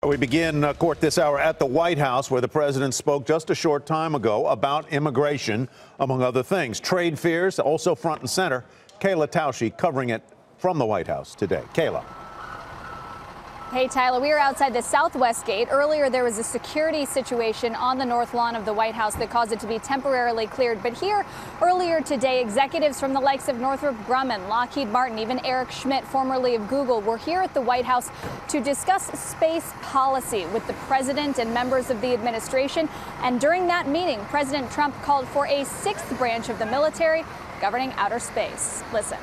We begin court this hour at the White House, where the president spoke just a short time ago about immigration, among other things. Trade fears also front and center. Kayla Tausche covering it from the White House today. Kayla. Hey, Tyler, we are outside the Southwest Gate. Earlier, there was a security situation on the north lawn of the White House that caused it to be temporarily cleared. But here, earlier today, executives from the likes of Northrop Grumman, Lockheed Martin, even Eric Schmidt, formerly of Google, were here at the White House to discuss space policy with the president and members of the administration. And during that meeting, President Trump called for a sixth branch of the military governing outer space. Listen.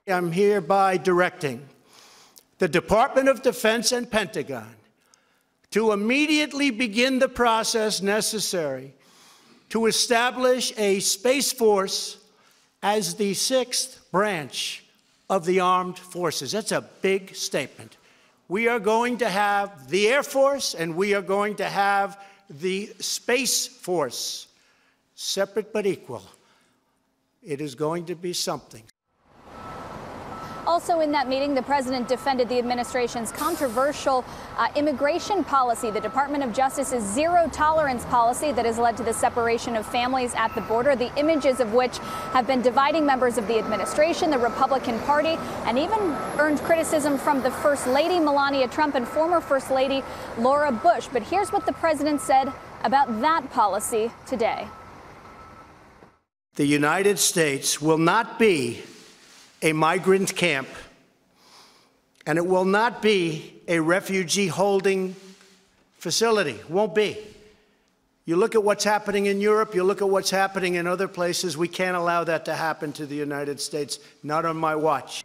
I'm hereby directing the Department of Defense and Pentagon to immediately begin the process necessary to establish a Space Force as the sixth branch of the armed forces. That's a big statement. We are going to have the Air Force and we are going to have the Space Force, separate but equal. It is going to be something. Also in that meeting, the president defended the administration's controversial immigration policy, the Department of Justice's zero-tolerance policy that has led to the separation of families at the border, the images of which have been dividing members of the administration, the Republican Party, and even earned criticism from the First Lady, Melania Trump, and former First Lady, Laura Bush. But here's what the president said about that policy today. The United States will not be a migrant camp, and it will not be a refugee holding facility. Won't be. You look at what's happening in Europe, you look at what's happening in other places. We can't allow that to happen to the United States, not on my watch.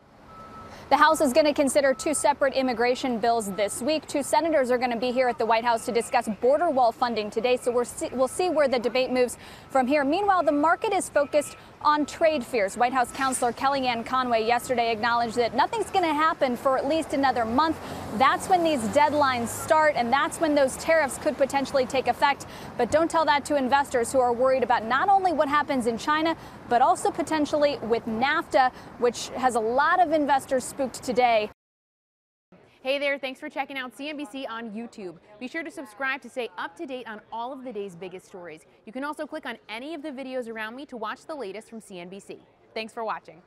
The House is going to consider two separate immigration bills this week. Two senators are going to be here at the White House to discuss border wall funding today, so we'll see where the debate moves from here. Meanwhile, the market is focused on trade fears. White House Counselor Kellyanne Conway yesterday acknowledged that nothing's going to happen for at least another month. That's when these deadlines start, and that's when those tariffs could potentially take effect. But don't tell that to investors who are worried about not only what happens in China, but also potentially with NAFTA, which has a lot of investors spooked today. Hey there, thanks for checking out CNBC on YouTube. Be sure to subscribe to stay up to date on all of the day's biggest stories. You can also click on any of the videos around me to watch the latest from CNBC. Thanks for watching.